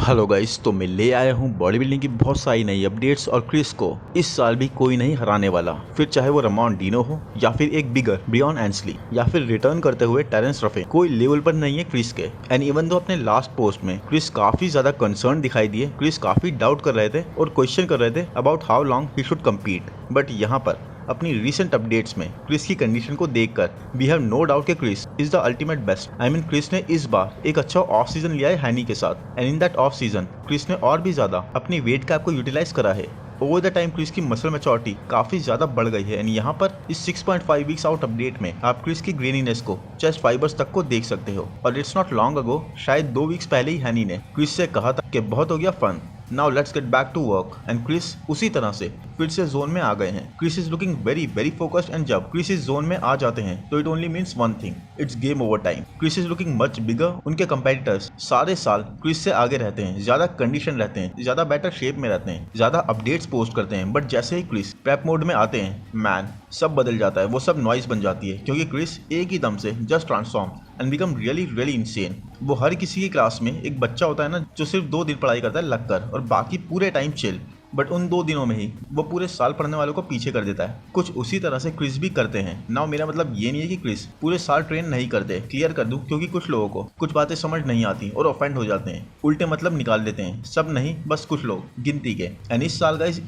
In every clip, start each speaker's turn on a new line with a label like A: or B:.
A: Hello guys, तो मैं ले आया हूँ बॉडी बिल्डिंग की बहुत सारी नई अपडेट्स और क्रिस को इस साल भी कोई नहीं हराने वाला। फिर चाहे वो रमॉन डीनो हो या फिर एक बिगर ब्रियन एंसली या फिर रिटर्न करते हुए टेरेंस रफे, कोई लेवल पर नहीं है क्रिस के। एंड इवन दो अपने लास्ट पोस्ट में क्रिस काफी ज्यादा कंसर्न दिखाई दिए, क्रिस काफी डाउट कर रहे थे और क्वेश्चन कर रहे थे about how long he should compete. But यहाँ पर अपनी रीसेंट अपडेट्स में क्रिस की कंडीशन को देखकर वी हैव नो डाउट कि Chris is the ultimate best. Chris ने इस बार एक अच्छा ऑफ सीजन लिया है हैनी के साथ, and in that off season Chris ने और भी ज्यादा अपनी वेट कैप को यूटिलाइज करा है। ओवर द टाइम क्रिस की मसल मैच्योरिटी काफी ज्यादा बढ़ गई है, एंड यहाँ पर इस 6.5 वीक्स आउट अपडेट में आप क्रिस की ग्रेनीनेस को चेस्ट फाइबर्स तक को देख सकते हो। और इट्स नॉट लॉन्ग अगो, शायद 2 वीक्स पहले ही हैनी ने क्रिस से कहा था कि बहुत हो गया fun, now let's get back to work. And Chris उसी तरह से फिर से जोन में आ गए हैं। Chris is looking very very focused, and जब क्रिस इस जोन में आ जाते हैं तो it only means one thing, it's game over time. Chris is looking much bigger. उनके कंपेटिटर्स सारे साल क्रिस से आगे रहते हैं, ज्यादा कंडीशन रहते हैं, ज्यादा बेटर शेप में रहते हैं, ज्यादा अपडेट्स पोस्ट करते हैं। बट जैसे ही क्रिस प्रेप मोड में आते हैं, मैन सब बदल जाता है, वो सब नॉइस बन जाती है, क्योंकि क्रिस एक ही दम से just transform and become really really insane. वो हर किसी की क्लास में एक बच्चा होता है ना, जो सिर्फ 2 दिन पढ़ाई करता है लगकर और बाकी पूरे टाइम चिल, बट उन 2 दिनों में ही वो पूरे साल पढ़ने वालों को पीछे कर देता है। कुछ उसी तरह से क्रिस भी करते हैं। नाउ मेरा मतलब ये नहीं है कि क्रिस पूरे साल ट्रेन नहीं करते, क्लियर कर दूं, क्योंकि कुछ लोगों को कुछ बातें समझ नहीं आती और ऑफेंड हो जाते हैं, उल्टे मतलब निकाल देते हैं। सब नहीं, बस कुछ लोग गिनती के। एंड इस साल गाइस,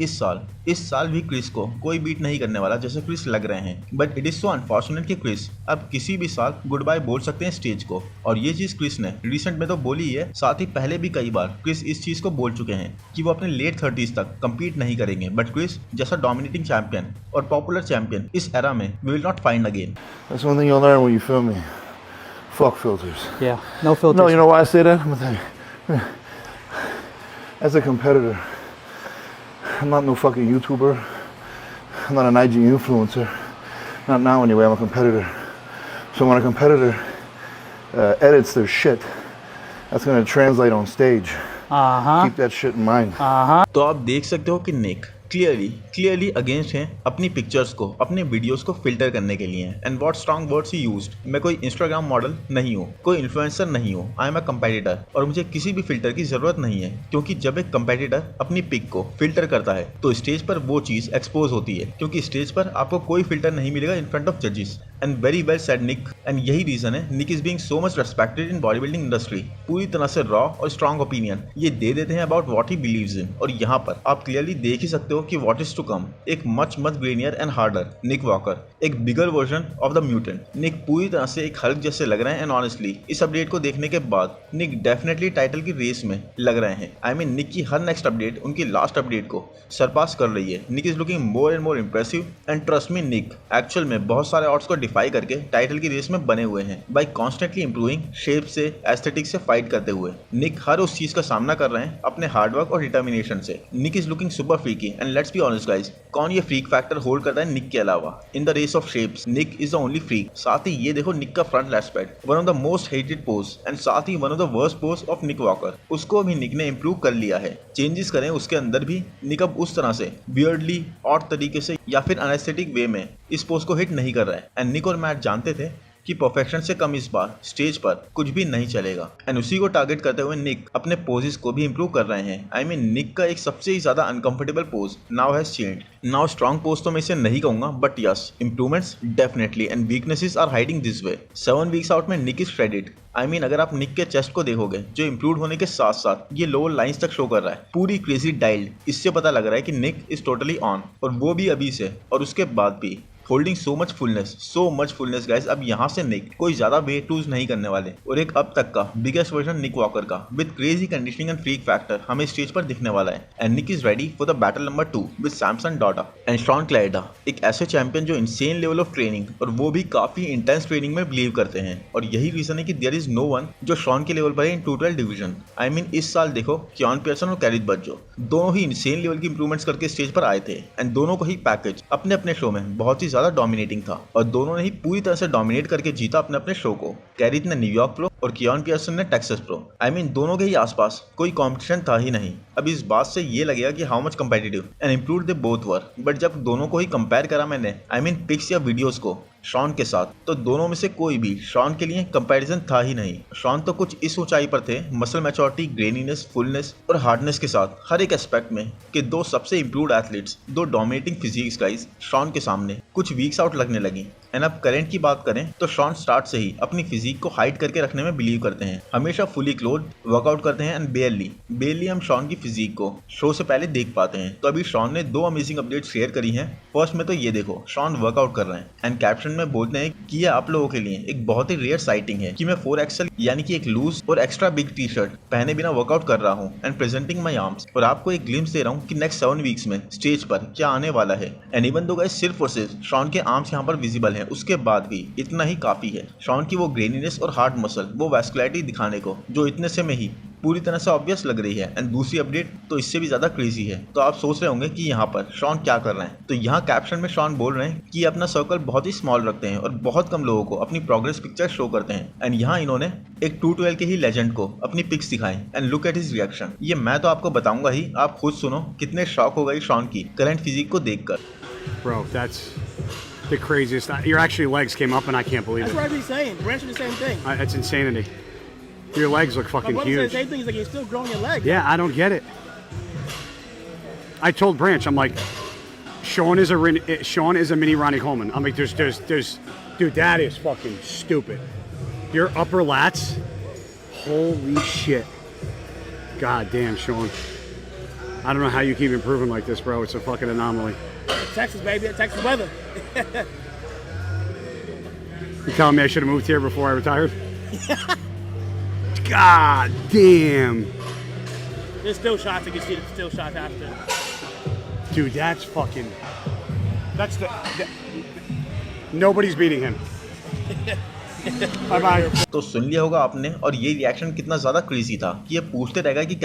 A: इस साल भी क्रिस को कोई बीट नहीं करने वाला जैसे क्रिस लग रहे हैं। But it is so unfortunate कि क्रिस अब किसी भी साल गुड बाय बोल सकते हैं स्टेज को, और ये चीज क्रिस ने रिसेंट में तो बोली है, साथ ही पहले भी कई बार क्रिस इस चीज को बोल चुके हैं कि वो अपने लेट 30s तक कम्पीट नहीं करेंगे। बट क्रिस जैसा डोमिनेटिंग चैंपियन और पॉपुलर चैंपियन इस एरा में we will not find again.
B: That's one thing you'll learn when you film me. Fuck filters.
C: Yeah, no filters.
B: No, you know why I say that? I'm gonna tell you. As a competitor, I'm not no fucking YouTuber. I'm not an IG influencer. Not now anyway, I'm a competitor. So when a competitor edits their shit, that's gonna translate on stage. Keep that shit in mind.
A: तो आप देख सकते हो कि निक clearly against हैं अपनी pictures को, अपने वीडियोस को फिल्टर करने के लिए। And what strong words he used. मैं कोई इंस्टाग्राम मॉडल नहीं हूँ, कोई इन्फ्लुएंसर नहीं हूँ, आई एम अ कंपेटिटर, और मुझे किसी भी फिल्टर की जरूरत नहीं है, क्योंकि जब एक कंपेटिटर अपनी पिक को फिल्टर करता है तो स्टेज पर वो चीज एक्सपोज होती है, क्योंकि स्टेज पर आपको कोई फिल्टर नहीं मिलेगा इन फ्रंट ऑफ जजेस। And very well said Nick, and यही रीजन है Nick is being so much respected in bodybuilding industry. पूरी तरह से रॉ और स्ट्रॉन्ग ओपिनियन ये दे देते हैं about what he believes in. और यहाँ पर आप क्लियरली देख ही सकते हो कि व्हाट इज टू कम, एक much grainier and harder Nick Walker, एक bigger version of the mutant. Nick पूरी तरह से एक हल्क जैसे लग रहे हैं, एंड ऑनेस्टली इस अपडेट को देखने के बाद निक डेफिनेटली टाइटल की रेस में लग रहे हैं। निक की हर नेक्स्ट अपडेट उनकी लास्ट अपडेट को सरपास कर रही है। Nick is looking more and more impressive, and trust me, Nick actual में बहुत सारे ऑड्स को डिफाई करके टाइटल की रेस में बने हुए हैं बाय कॉन्स्टेंटली इंप्रूविंग शेप से, एस्थेटिक्स से फाइट करते हुए। निक हर उस चीज का सामना कर रहे हैं अपने हार्डवर्क और डिटर्मिनेशन से। Nick is looking super freaky, and let's be honest guys, कौन ये फ्रीक फैक्टर होल्ड करता है निक के अलावा? In the race of shapes Nick is the only freak. साथ ही ये देखो निक का front aspect, one of the most hated pose, and साथ ही one of the worst pose of Nick Walker, उसको भी निक ने इंप्रूव कर लिया है। चेंजेस करें उसके अंदर भी, निक अब उस तरह से वियर्डली ऑड तरीके से या फिर अनएस्थेटिक वे में इस पोज को हिट नहीं कर रहा है। एंड निक और मैट जानते थे कि परफेक्शन से कम इस बार स्टेज पर कुछ भी नहीं चलेगा, एंड उसी को टारगेट करते हुए निक अपने पोजेस को भी इंप्रूव कर रहे हैं। निक का एक सबसे ज्यादा uncomfortable pose now has changed. Now strong pose तो मैं इसे नहीं कहूंगा, but yes, improvements definitely, and weaknesses are hiding this way. 7 weeks out में निक इज श्रेडेड। अगर आप निक के चेस्ट को देखोगे, जो इंप्रूव होने के साथ साथ ये लोअर लाइंस तक शो कर रहा है, पूरी क्रेजी डाइल्ड, इससे पता लग रहा है कि निक इज टोटली ऑन, और वो भी अभी से, और उसके बाद भी holding so much fullness guys. अब यहाँ से निक कोई ज्यादा वेट लूज नहीं करने वाले, और एक अब तक का बिगेस्ट वर्जन निक वॉकर का with crazy conditioning and freak factor हमें स्टेज पर दिखने वाला है। And Nick is ready for the battle number 2 with Samson Dauda and Shawn Clarida, एक ऐसे चैंपियन जो इंसेन लेवल ऑफ ट्रेनिंग, और वो भी काफी इंटेंस ट्रेनिंग में बिलीव करते हैं। और यही रीजन है कि देयर इज नो वन जो शॉन के लेवल पर है इन 212 डिवीजन। इस साल देखो क्योन पियर्सन और कैरिथ बज्जो दोनों ही इंसेन लेवल की इंप्रूवमेंट्स करके स्टेज पर आए थे, एंड दोनों को ही पैकेज अपने अपने शो में बहुत ही ज्यादा डोमिनेटिंग था और दोनों ने ही पूरी तरह से डोमिनेट करके जीता अपने अपने शो को। कैरिथ ने न्यूयॉर्क प्रो और कियान पियर्सन ने टेक्सास प्रो। दोनों के ही आसपास कोई कंपटीशन था ही नहीं। अब इस बात से ये लगेगा कि how much competitive and improved they both were, but जब दोनों को ही कंपेयर करा मैंने पिक्स या वीडियोस को शॉन के साथ, तो दोनों में से कोई भी शॉन के लिए कंपैरिजन था ही नहीं। शॉन तो कुछ इस ऊंचाई पर थे मसल मैच्योरिटी, ग्रेनीनेस, फुलनेस और हार्डनेस के साथ हर एक एस्पेक्ट में कि दो सबसे इम्प्रूव्ड एथलीट्स, दो डोमिनेटिंग फिजिक्स गाइस शॉन के सामने कुछ वीक्स आउट लगने लगी। एंड अब करंट की बात करें तो शॉन स्टार्ट से ही अपनी फिजिक को हाइड करके रखने में बिलीव करते हैं, हमेशा फुली क्लोथ वर्कआउट करते हैं एंड बेयरली हम शॉन की फिजिक को शो से पहले देख पाते हैं। तो अभी शॉन ने दो अमेजिंग अपडेट्स शेयर करी हैं। फर्स्ट में तो ये देखो, शॉन वर्कआउट कर रहे हैं एंड कैप्शन में बोलते हैं कि ये आप लोगों के लिए एक बहुत ही रेयर साइटिंग है कि मैं 4XL यानी कि एक लूज और एक्स्ट्रा बिग टी शर्ट पहने बिना वर्कआउट कर रहा हूँ एंड प्रेजेंटिंग माई आर्म्स, और आपको एक ग्लिम्स दे रहा हूँ कि नेक्स्ट 7 वीक्स में स्टेज पर क्या आने वाला है। एंड इवन दो गाइस सिर्फ और सिर्फ शॉन के आर्म्स यहाँ पर विजिबल है, उसके बाद भी इतना ही काफी है शॉन की वो ग्रेनीनेस और हार्ड मसल, वो वैस्कुलरिटी दिखाने को, जो इतने से में ही पूरी तरह से ऑब्वियस लग रही है। एंड दूसरी अपडेट तो इससे भी ज्यादा क्रेजी है। तो आप सोच रहे होंगे कि यहाँ पर शॉन क्या कर रहे हैं, तो यहाँ कैप्शन में शॉन बोल रहे हैं कि अपना सर्कल बहुत ही स्मॉल रखते हैं और बहुत कम लोगों को अपनी प्रोग्रेस पिक्चर शो करते हैं। एंड यहाँ इन्होंने एक 212 के ही लेजेंड को अपनी पिक्स दिखाई and look at his reaction. ये मैं तो आपको बताऊंगा ही, आप खुद सुनो कितने शॉक हो गई शॉन की करंट फिजिक को देखकर।
C: Bro, that's the craziest. Your actually legs came up and I can't believe
D: That's
C: it.
D: what he's saying. Branch did the same thing.
C: That's insanity. Your legs look
D: My
C: fucking
D: brother said the
C: huge.
D: same thing. He's like, you're still growing your legs.
C: Yeah, I don't get it. I told Branch, I'm like, Sean is a mini Ronnie Coleman. I'm like, there's, dude, that is fucking stupid. Your upper lats, holy shit. God damn, Sean. I don't know how you keep improving like this, bro. It's a fucking anomaly.
D: Texas, baby. Texas weather.
C: You telling me I should have moved here before I retired? God damn.
D: There's still shots. You can see the still shots after.
C: Dude, that's fucking... That's the... Nobody's beating him. Bye-bye.
A: तो सुन लिया होगा आपने, और ये reaction कितना ज्यादा crazy था कि ये पूछते रहेगा कि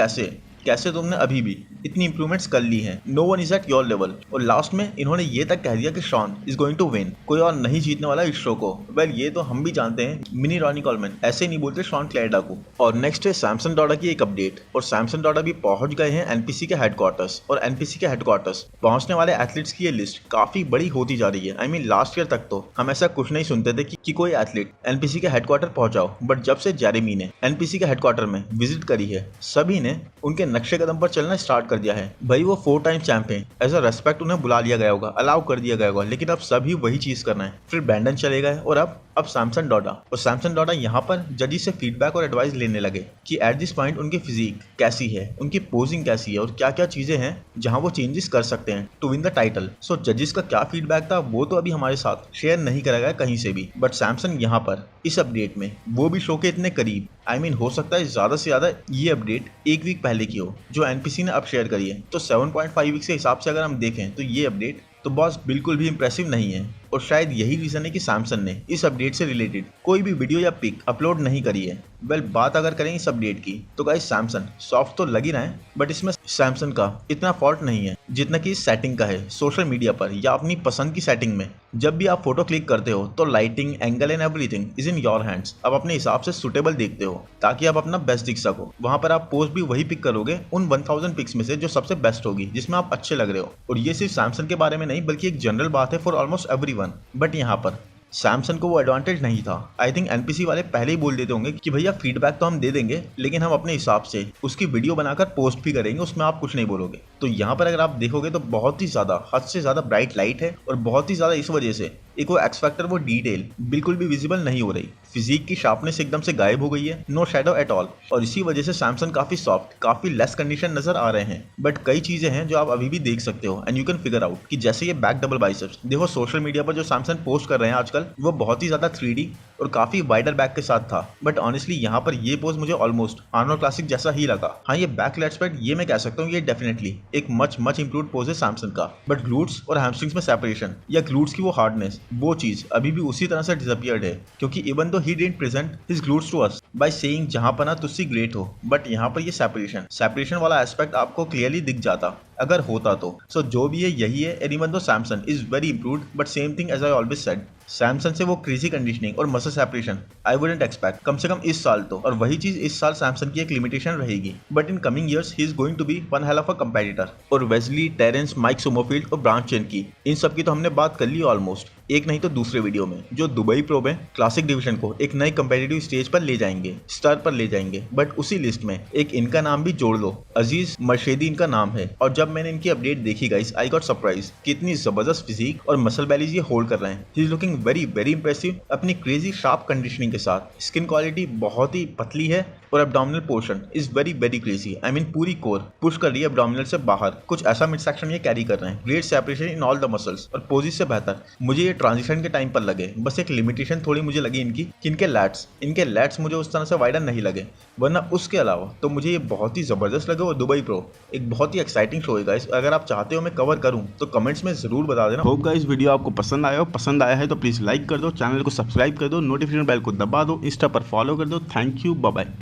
A: कैसे तुमने अभी भी इतनी इंप्रूवमेंट्स कर ली हैं, no one is at your level. और लास्ट में इन्होंने ये तक कह दिया कि Shawn is going to win, कोई और नहीं जीतने वाला इस शो को। वेल ये तो हम भी जानते हैं, मिनी रॉनी कॉलमैन ऐसे नहीं बोलते शॉन क्लेयर्डा को। और नेक्स्ट है सैमसन डॉडा की एक अपडेट, और सैमसन डॉडा भी पहुंच गए हैं एनपीसी के हेडक्वार्टर्स। और एनपीसी के हेडक्वार्टर्स पहुंचने वाले एथलीट्स की ये लिस्ट काफी बड़ी होती जा रही है। लास्ट ईयर तक तो हम ऐसा कुछ नहीं सुनते थे कि कोई एथलीट एनपीसी के हेडक्वार्टर पहुंचाओ, बट जब से जेरेमी ने एनपीसी के हेडक्वार्टर में विजिट करी है, सभी ने उनके नक्शे कदम पर चलना स्टार्ट कर दिया है। भाई वो 4 time champion, as a respect उन्हें बुला लिया गया होगा, अलाउ कर दिया गया होगा, लेकिन अब सभी वही चीज करना है। फिर बैंडन चले गए और अब सैमसन डॉडा, और सैमसन डॉडा यहाँ पर जजी से फीडबैक और एडवाइस लेने लगे कि एट दिस पॉइंट उनकी फिजिक कैसी है, उनकी पोजिंग कैसी है और क्या क्या चीजें हैं जहां वो चेंजेस कर सकते हैं टू विन द टाइटल। सो जजिस का क्या फीडबैक था वो तो अभी हमारे साथ शेयर नहीं करा गया कहीं से भी, बट सैमसन यहाँ पर इस अपडेट में वो भी शो के इतने करीब, हो सकता है ज्यादा से ज्यादा ये अपडेट 1 वीक पहले की हो जो एनपीसी ने अब शेयर करी है। तो 7.5 वीक के हिसाब से अगर हम देखें तो ये अपडेट तो बॉस बिल्कुल भी इंप्रेसिव नहीं है। और शायद यही रीजन है कि सैमसन ने इस अपडेट से रिलेटेड कोई भी वीडियो या पिक अपलोड नहीं करी है। वेल बात अगर करें इस अपडेट की तो गाइस सैमसन सॉफ्ट तो लग ही रहा है, बट इसमें सैमसन का इतना फॉल्ट नहीं है जितना कि इस सेटिंग का है। सोशल मीडिया पर या अपनी पसंद की सेटिंग में जब भी आप फोटो क्लिक करते हो तो lighting, angle and everything is in your hands. आप अपने हिसाब से सुटेबल देखते हो ताकि आप अपना बेस्ट दिख सको। वहां पर आप पोस्ट भी वही पिक करोगे उन 1000 पिक्स में से जो सबसे बेस्ट होगी, जिसमें आप अच्छे लग रहे हो। और ये सिर्फ सैमसन के बारे में नहीं बल्कि एक जनरल बात है फॉर ऑलमोस्ट एवरीवन। बट यहाँ पर सैमसन को वो एडवांटेज नहीं था। आई थिंक एनपीसी वाले पहले ही बोल देते होंगे कि भैया फीडबैक तो हम दे देंगे, लेकिन हम अपने हिसाब से उसकी वीडियो बनाकर पोस्ट भी करेंगे, उसमें आप कुछ नहीं बोलोगे। तो यहाँ पर अगर आप देखोगे तो बहुत ही ज्यादा, हद से ज्यादा ब्राइट लाइट है और बहुत ही ज्यादा इस वजह से एक वो एक्स फैक्टर, वो डिटेल बिल्कुल भी विजिबल नहीं हो रही। फिजिक की शार्पनेस एकदम से गायब हो गई है, नो शेडो एट ऑल। और इसी वजह से सैमसन काफी सॉफ्ट, काफी लेस कंडीशन नजर आ रहे हैं। बट कई चीजें हैं जो आप अभी भी देख सकते हो and you can figure out कि जैसे ये बैक डबल बाइसेप्स देखो, सोशल मीडिया पर जो सैमसन पोस्ट कर रहे हैं आजकल वो बहुत ही ज्यादा 3D और काफी वाइडर बैक के साथ था। बट ऑनेस्टली यहाँ पर ये पोज मुझे ऑलमोस्ट आर्नोल्ड क्लासिक जैसा ही लगा। हाँ, ये बैक लेट स्प्रेड ये मैं कह सकता हूँ ये डेफिनेटली एक मच इंप्रूव्ड पोज है सैमसन का। बट ग्लूट्स और हैमस्ट्रिंग्स में सेपरेशन या ग्लूट्स की वो हार्डनेस, वो चीज अभी भी उसी तरह से डिसअपियर्ड है। क्योंकि even though he didn't present his glutes to us by saying जहां पर ना तुसी ग्रेट हो, बट यहाँ पर ये सेपरेशन वाला एस्पेक्ट आपको क्लियरली दिख जाता अगर होता तो। सो जो भी है यही है। And even though Samson is very improved, but same thing as I always said, Samsung से वो क्रेजी कंडीशनिंग और muscle separation I wouldn't expect, कम से कम इस साल तो। और वही चीज इस साल सैमसंग की एक लिमिटेशन रहेगी, but in coming years he is going to be one hell of a competitor. और वेस्ली, टेरेंस, माइक सोमरफील्ड और ब्रांच चेन की, इन सब की तो हमने बात कर ली ऑलमोस्ट, एक नहीं तो दूसरे वीडियो में, जो दुबई प्रो में क्लासिक डिवीजन को एक नए कंपेटिटिव स्टेज पर ले जाएंगे, स्टार पर ले जाएंगे। बट उसी लिस्ट में एक इनका नाम भी जोड़ लो, अजीज मर्शेदी इनका नाम है। और जब मैंने इनकी अपडेट देखी गाइस, आई गॉट सरप्राइज कि इतनी जबरदस्त फिजिक और मसल बैलीज ये होल्ड कर रहे हैं। He is looking very very impressive अपनी क्रेजी शार्प कंडीशनिंग के साथ। स्किन क्वालिटी बहुत ही पतली है और abdominal portion is very very crazy. I mean पूरी कोर पुश कर रही है एब्डोमिनल से बाहर, कुछ ऐसा मिड सेक्शन ये कैरी कर रहे हैं। Great separation in all the muscles और पोजिस से बेहतर मुझे ये ट्रांजिशन के टाइम पर लगे। बस एक लिमिटेशन थोड़ी मुझे लगी इनकी कि इनके लैट्स मुझे उस तरह से वाइडर नहीं लगे, वरना उसके अलावा तो मुझे ये बहुत ही जबरदस्त लगे। और दुबई प्रो एक बहुत ही एक्साइटिंग शो है गाइस, अगर आप चाहते हो मैं कवर करूं तो कमेंट्स में जरूर बता देना।
E: होप गाइस वीडियो आपको पसंद आया हो, पसंद आया है तो प्लीज लाइक कर दो, चैनल को सब्सक्राइब कर दो, नोटिफिकेशन बेल को दबा दो, इंस्टा पर फॉलो कर दो। Thank you, bye bye.